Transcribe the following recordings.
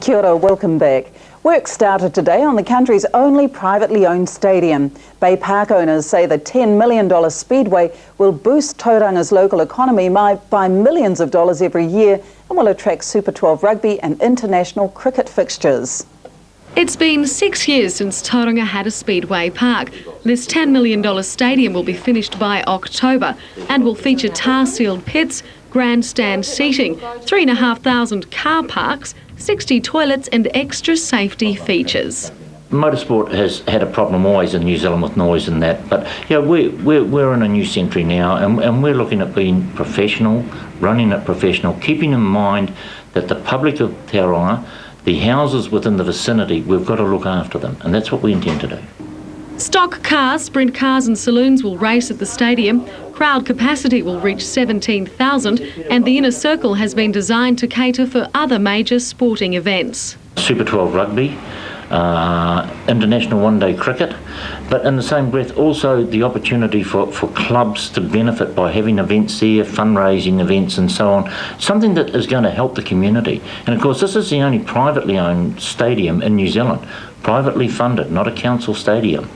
Kia ora, welcome back. Work started today on the country's only privately owned stadium. Baypark owners say the $10 million speedway will boost Tauranga's local economy by millions of dollars every year and will attract Super 12 rugby and international cricket fixtures. It's been 6 years since Tauranga had a speedway park. This $10 million stadium will be finished by October and will feature tar-sealed pits, grandstand seating, 3,500 car parks, 60 toilets and extra safety features. Motorsport has had a problem always in New Zealand with noise and that, but we're in a new century now, and we're looking at being professional, running it professional, keeping in mind that the public of Tauranga, the houses within the vicinity, we've got to look after them, and that's what we intend to do. Stock cars, sprint cars and saloons will race at the stadium. Crowd capacity will reach 17,000 and the inner circle has been designed to cater for other major sporting events. Super 12 rugby, international one-day cricket, but in the same breath also the opportunity for clubs to benefit by having events there, fundraising events and so on, something that is going to help the community. And of course this is the only privately owned stadium in New Zealand, privately funded, not a council stadium.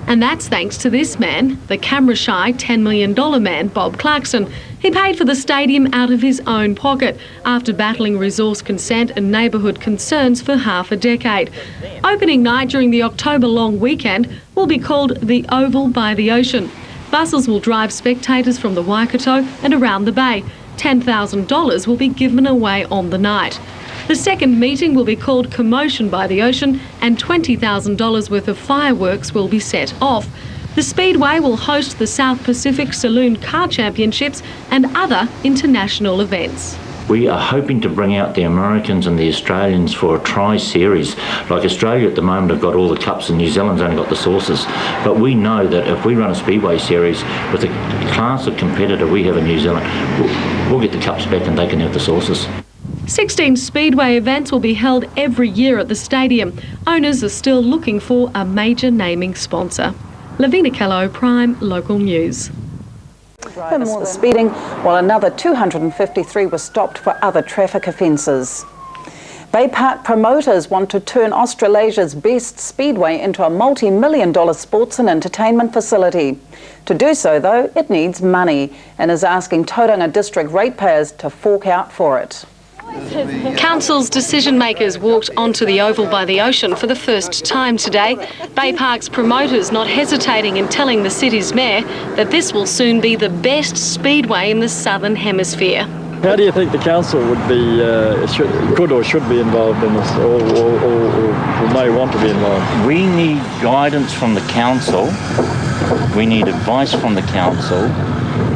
And that's thanks to this man, the camera-shy $10 million man, Bob Clarkson. He paid for the stadium out of his own pocket after battling resource consent and neighbourhood concerns for half a decade. Opening night during the October long weekend will be called the Oval by the Ocean. Buses will drive spectators from the Waikato and around the bay. $10,000 will be given away on the night. The second meeting will be called Commotion by the Ocean and $20,000 worth of fireworks will be set off. The Speedway will host the South Pacific Saloon Car Championships and other international events. We are hoping to bring out the Americans and the Australians for a tri-series. Like Australia at the moment have got all the cups and New Zealand's only got the saucers. But we know that if we run a Speedway series with the class of competitor we have in New Zealand, we'll get the cups back and they can have the saucers. 16 speedway events will be held every year at the stadium. Owners are still looking for a major naming sponsor. Lavina Callow, Prime Local News. Drivers for speeding, while another 253 were stopped for other traffic offences. Baypark promoters want to turn Australasia's best speedway into a multi-million-dollar sports and entertainment facility. To do so, though, it needs money and is asking Tauranga district ratepayers to fork out for it. Council's decision makers walked onto the Oval by the Ocean for the first time today. Baypark's promoters not hesitating in telling the city's mayor that this will soon be the best speedway in the Southern Hemisphere. How do you think the council would be, could or should be involved in this, or may want to be involved? We need guidance from the council, we need advice from the council,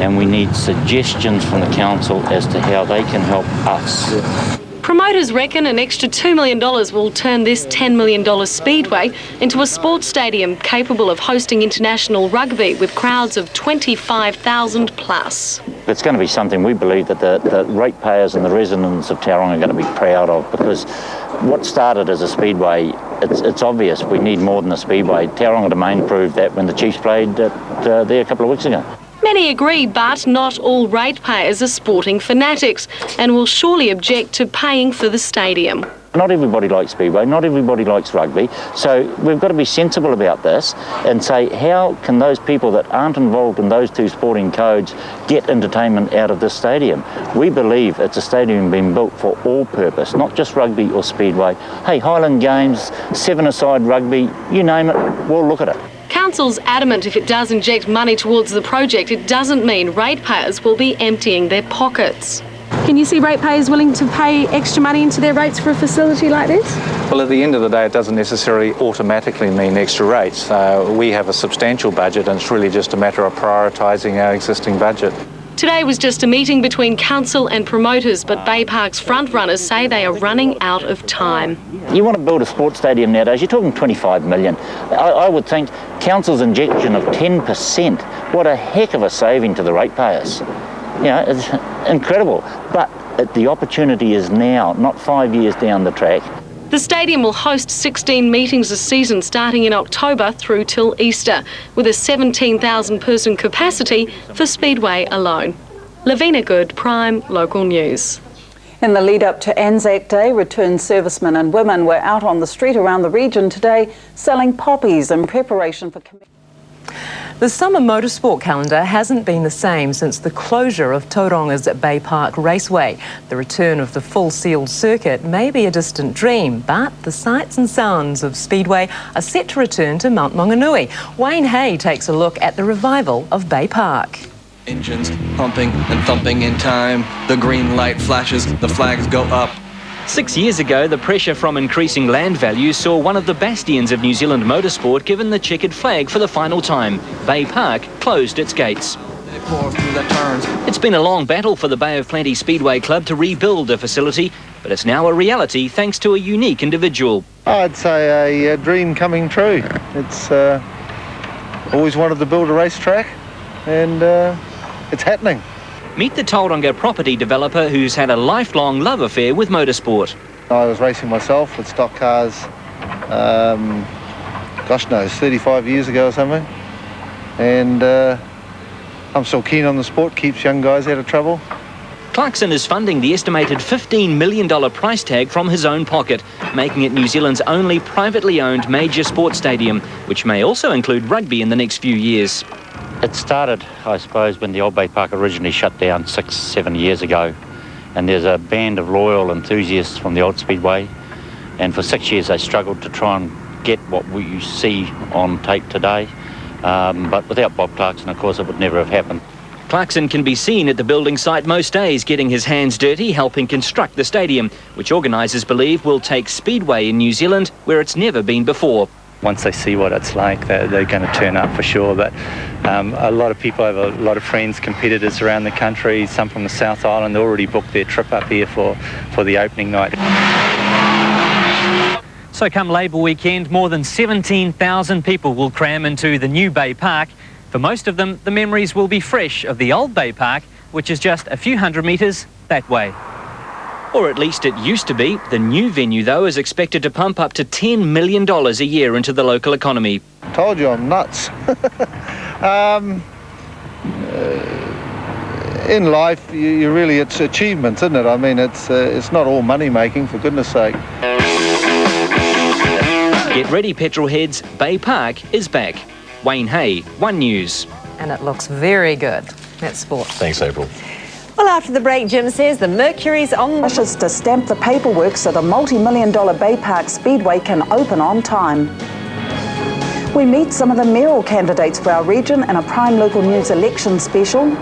and we need suggestions from the council as to how they can help us. Yeah. Promoters reckon an extra $2 million will turn this $10 million speedway into a sports stadium capable of hosting international rugby with crowds of 25,000 plus. It's going to be something we believe that the ratepayers and the residents of Tauranga are going to be proud of, because what started as a speedway, it's obvious we need more than a speedway. Tauranga Domain proved that when the Chiefs played there a couple of weeks ago. Many agree, but not all ratepayers are sporting fanatics and will surely object to paying for the stadium. Not everybody likes Speedway, not everybody likes rugby, so we've got to be sensible about this and say, how can those people that aren't involved in those two sporting codes get entertainment out of this stadium? We believe it's a stadium being built for all purpose, not just rugby or Speedway. Hey, Highland Games, seven-a-side rugby, you name it, we'll look at it. Council's adamant if it does inject money towards the project, it doesn't mean ratepayers will be emptying their pockets. Can you see ratepayers willing to pay extra money into their rates for a facility like this? Well, at the end of the day, it doesn't necessarily automatically mean extra rates. We have a substantial budget and it's really just a matter of prioritising our existing budget. Today was just a meeting between council and promoters, but Baypark's frontrunners say they are running out of time. You want to build a sports stadium nowadays, you're talking 25 million. I would think council's injection of 10%, what a heck of a saving to the ratepayers. You know, it's incredible, but the opportunity is now, not 5 years down the track. The stadium will host 16 meetings a season starting in October through till Easter, with a 17,000 person capacity for Speedway alone. Lavina Good, Prime Local News. In the lead up to Anzac Day, returned servicemen and women were out on the street around the region today selling poppies in preparation for... The summer motorsport calendar hasn't been the same since the closure of Tauronga's Baypark Raceway. The return of the full sealed circuit may be a distant dream, but the sights and sounds of Speedway are set to return to Mount Maunganui. Wayne Hay takes a look at the revival of Baypark. Engines pumping and thumping in time. The green light flashes, the flags go up. 6 years ago, the pressure from increasing land values saw one of the bastions of New Zealand motorsport given the checkered flag for the final time. Baypark closed its gates. They pour through the turns. It's been a long battle for the Bay of Plenty Speedway Club to rebuild the facility, but it's now a reality thanks to a unique individual. I'd say a dream coming true. It's always wanted to build a racetrack, and it's happening. Meet the Tauranga property developer who's had a lifelong love affair with motorsport. I was racing myself with stock cars, gosh knows, 35 years ago or something. And I'm still keen on the sport, keeps young guys out of trouble. Clarkson is funding the estimated $15 million price tag from his own pocket, making it New Zealand's only privately owned major sports stadium, which may also include rugby in the next few years. It started, I suppose, when the old Baypark originally shut down 6-7 years ago. And there's a band of loyal enthusiasts from the old Speedway. And for 6 years they struggled to try and get what we see on tape today. But without Bob Clarkson, of course, it would never have happened. Clarkson can be seen at the building site most days, getting his hands dirty, helping construct the stadium, which organisers believe will take Speedway in New Zealand where it's never been before. Once they see what it's like, they're going to turn up for sure. But a lot of people have a lot of friends, competitors around the country, some from the South Island, they already booked their trip up here for the opening night. So come Labour weekend, more than 17,000 people will cram into the new Baypark. For most of them, the memories will be fresh of the old Baypark, which is just a few hundred metres that way. Or at least it used to be. The new venue, though, is expected to pump up to $10 million a year into the local economy. Told you I'm nuts. In life, you really, it's achievements, isn't it? I mean, it's not all money making, for goodness sake. Get ready, petrol heads. Baypark is back. Wayne Hay, One News. And it looks very good. That's sport. Thanks, April. Well, after the break, Jim says the Mercury's on... Wishes to stamp the paperwork so the multi-million-dollar Baypark Speedway can open on time. We meet some of the mayoral candidates for our region in a Prime Local News election special.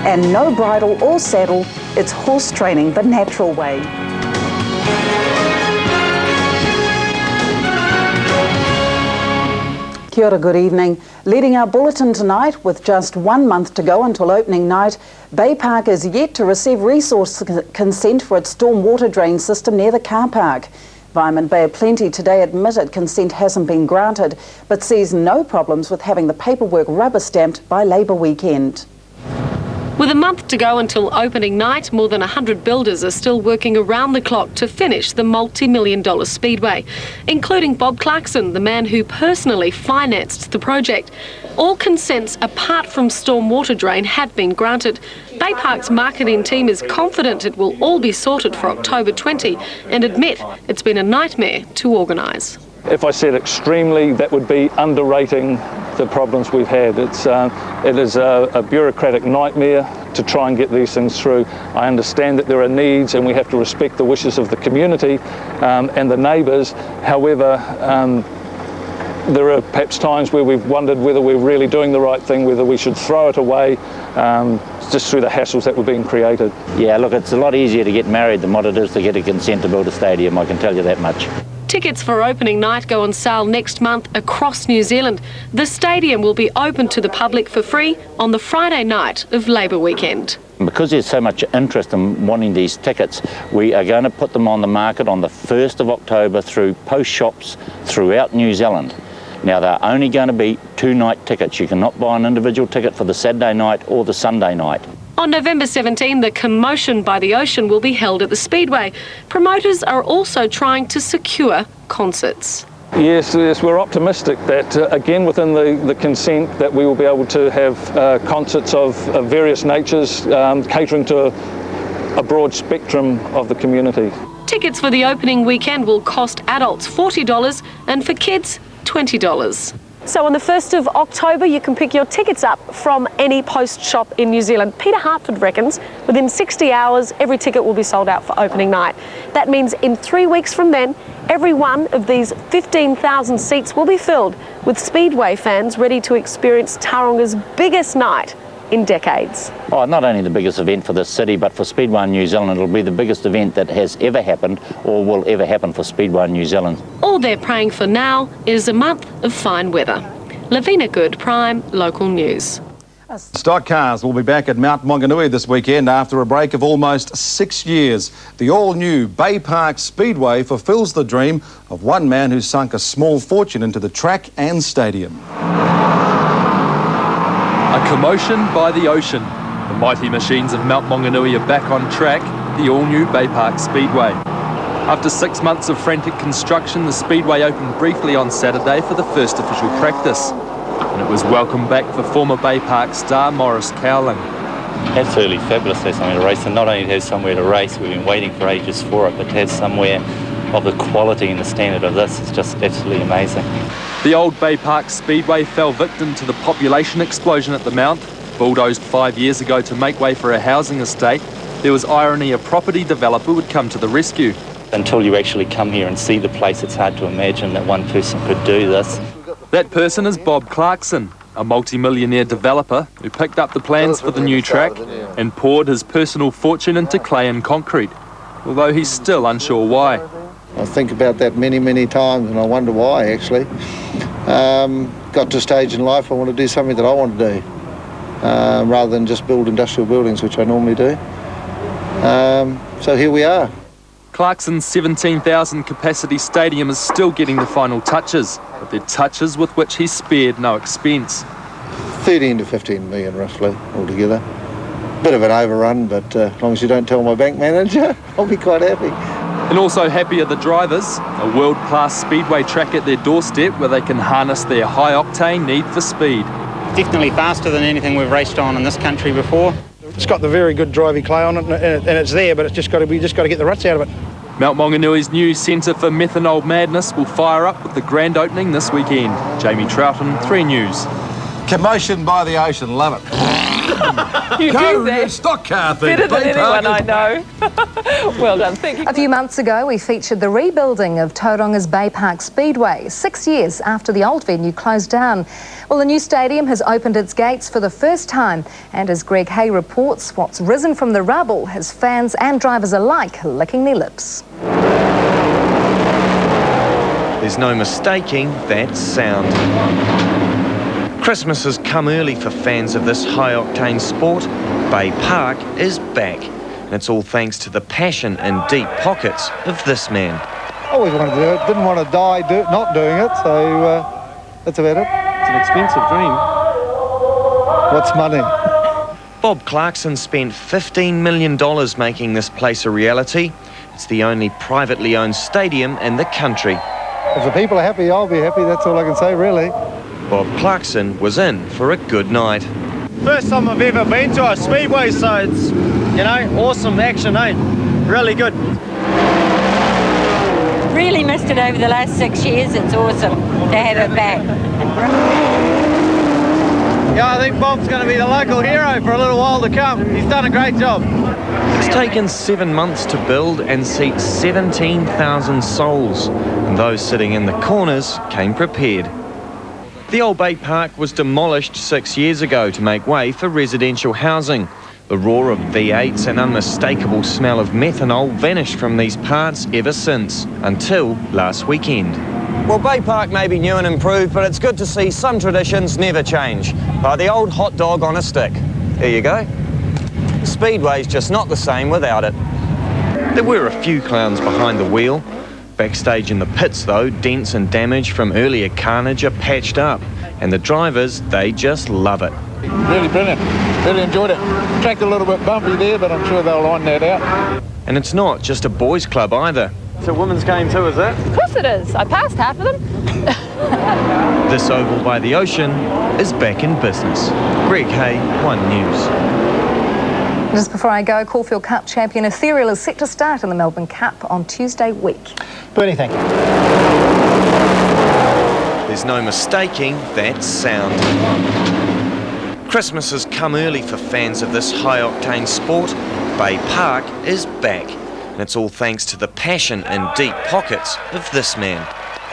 And no bridle or saddle, it's horse training the natural way. Kia ora, good evening. Leading our bulletin tonight, with just 1 month to go until opening night, Baypark is yet to receive resource consent for its storm water drain system near the car park. Environment Bay of Plenty today admitted consent hasn't been granted, but sees no problems with having the paperwork rubber stamped by Labour weekend. With a month to go until opening night, more than 100 builders are still working around the clock to finish the multi-million-dollar speedway, including Bob Clarkson, the man who personally financed the project. All consents apart from storm water drain had been granted. Baypark's marketing team is confident it will all be sorted for October 20 and admit it's been a nightmare to organise. If I said extremely, that would be underrating the problems we've had. It is a bureaucratic nightmare to try and get these things through. I understand that there are needs and we have to respect the wishes of the community and the neighbours. However, there are perhaps times where we've wondered whether we're really doing the right thing, whether we should throw it away just through the hassles that were being created. Yeah, look, it's a lot easier to get married than what it is to get a consent to build a stadium, I can tell you that much. Tickets for opening night go on sale next month across New Zealand. The stadium will be open to the public for free on the Friday night of Labour weekend. Because there's so much interest in wanting these tickets, we are going to put them on the market on the 1st of October through post shops throughout New Zealand. Now, they're only going to be 2-night tickets. You cannot buy an individual ticket for the Saturday night or the Sunday night. On November 17, the Commotion by the Ocean will be held at the Speedway. Promoters are also trying to secure concerts. Yes, we're optimistic that, again, within the consent, that we will be able to have concerts of various natures, catering to a broad spectrum of the community. Tickets for the opening weekend will cost adults $40 and for kids $20. So on the 1st of October, you can pick your tickets up from any post shop in New Zealand. Peter Hartford reckons within 60 hours, every ticket will be sold out for opening night. That means in 3 weeks from then, every one of these 15,000 seats will be filled with Speedway fans ready to experience Taronga's biggest night in decades. Oh, not only the biggest event for this city, but for Speedway New Zealand, it'll be the biggest event that has ever happened or will ever happen for Speedway New Zealand. All they're praying for now is a month of fine weather. Lavina Good, Prime Local News. Stock cars will be back at Mount Maunganui this weekend after a break of almost 6 years. The all-new Baypark Speedway fulfills the dream of one man who sunk a small fortune into the track and stadium. A commotion by the ocean. The mighty machines of Mount Maunganui are back on track, the all-new Baypark Speedway. After 6 months of frantic construction, the Speedway opened briefly on Saturday for the first official practice. And it was welcome back for former Baypark star Maurice Cowling. Absolutely fabulous to have somewhere to race, and not only to have somewhere to race, we've been waiting for ages for it, but to have somewhere of the quality and the standard of this is just absolutely amazing. The old Baypark Speedway fell victim to the population explosion at the Mount. Bulldozed 5 years ago to make way for a housing estate, there was irony a property developer would come to the rescue. Until you actually come here and see the place, it's hard to imagine that one person could do this. That person is Bob Clarkson, a multi-millionaire developer who picked up the plans for the new track and poured his personal fortune into clay and concrete, although he's still unsure why. I think about that many, many times, and I wonder why, actually. Got to a stage in life I want to do something that I want to do, rather than just build industrial buildings, which I normally do. So here we are. Clarkson's 17,000 capacity stadium is still getting the final touches, but they're touches with which he's spared no expense. 13 to 15 million roughly altogether. Bit of an overrun, but as long as you don't tell my bank manager, I'll be quite happy. And also happy are the drivers, a world-class speedway track at their doorstep where they can harness their high-octane need for speed. Definitely faster than anything we've raced on in this country before. It's got the very good drivey clay on it, and it's there, but we just got to get the ruts out of it. Mount Maunganui's new Centre for Methanol Madness will fire up with the grand opening this weekend. Jamie Troughton, 3 News. Commotion by the ocean, love it. You do that stock car thing. better than anyone I know. Well done, thank you. A few months ago, we featured the rebuilding of Tauronga's Baypark Speedway, 6 years after the old venue closed down. Well, the new stadium has opened its gates for the first time, and as Greg Hay reports, what's risen from the rubble has fans and drivers alike licking their lips. There's no mistaking that sound. Christmas has come early for fans of this high-octane sport. Baypark is back, and it's all thanks to the passion and deep pockets of this man. Always wanted to do it, didn't want to die not doing it, so that's about it. It's an expensive dream. What's money? Bob Clarkson spent $15 million making this place a reality. It's the only privately owned stadium in the country. If the people are happy, I'll be happy, that's all I can say, really. Bob Clarkson was in for a good night. First time I've ever been to a speedway, so it's, you know, awesome action, eh? Really good. Really missed it over the last 6 years. It's awesome to have it back. Yeah, I think Bob's going to be the local hero for a little while to come. He's done a great job. It's taken 7 months to build and seat 17,000 souls, and those sitting in the corners came prepared. The old Baypark was demolished 6 years ago to make way for residential housing. The roar of V8s and unmistakable smell of methanol vanished from these parts ever since, until last weekend. Well, Baypark may be new and improved, but it's good to see some traditions never change. The old hot dog on a stick. Here you go. The Speedway's just not the same without it. There were a few clowns behind the wheel. Backstage in the pits, though, dents and damage from earlier carnage are patched up, and the drivers, they just love it. Really brilliant. Really enjoyed it. Tracked a little bit bumpy there, but I'm sure they'll line that out. And it's not just a boys' club either. It's a women's game too, is it? Of course it is. I passed half of them. This oval by the ocean is back in business. Greg Hay, 1 News. Just before I go, Caulfield Cup champion Ethereal is set to start in the Melbourne Cup on Tuesday week. Bernie, thank you. There's no mistaking that sound. Christmas has come early for fans of this high-octane sport. Baypark is back, and it's all thanks to the passion and deep pockets of this man.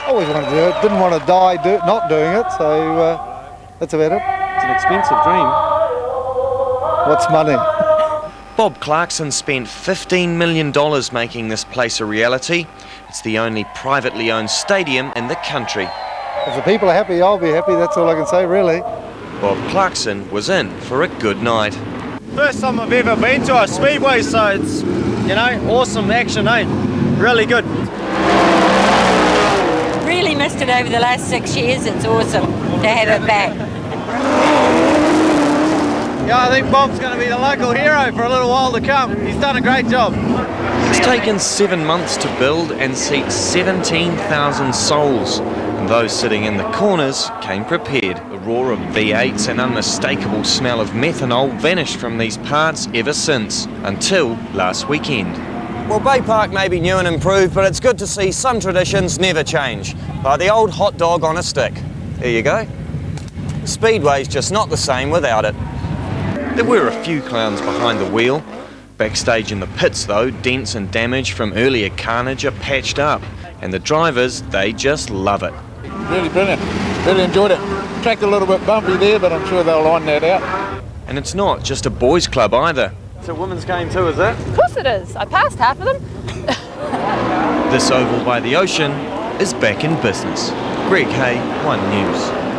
Always wanted to do it, didn't want to die not doing it, so that's about it. It's an expensive dream. What's money? Bob Clarkson spent $15 million making this place a reality. It's the only privately owned stadium in the country. If the people are happy, I'll be happy, that's all I can say, really. Bob Clarkson was in for a good night. First time I've ever been to a speedway, so it's, you know, awesome action, eh? Really good. Really missed it over the last 6 years. It's awesome to have it back. Yeah, I think Bob's going to be the local hero for a little while to come. He's done a great job. It's taken 7 months to build and seat 17,000 souls. And those sitting in the corners came prepared. The roar of V8s and unmistakable smell of methanol vanished from these parts ever since, until last weekend. Well, Baypark may be new and improved, but it's good to see some traditions never change. Like the old hot dog on a stick. Here you go. Speedway's just not the same without it. There were a few clowns behind the wheel. Backstage in the pits, though, dents and damage from earlier carnage are patched up. And the drivers, they just love it. Really brilliant. Really enjoyed it. Track a little bit bumpy there, but I'm sure they'll line that out. And it's not just a boys' club either. It's a women's game too, is it? Of course it is. I passed half of them. This oval by the ocean is back in business. Greg Hay, One News.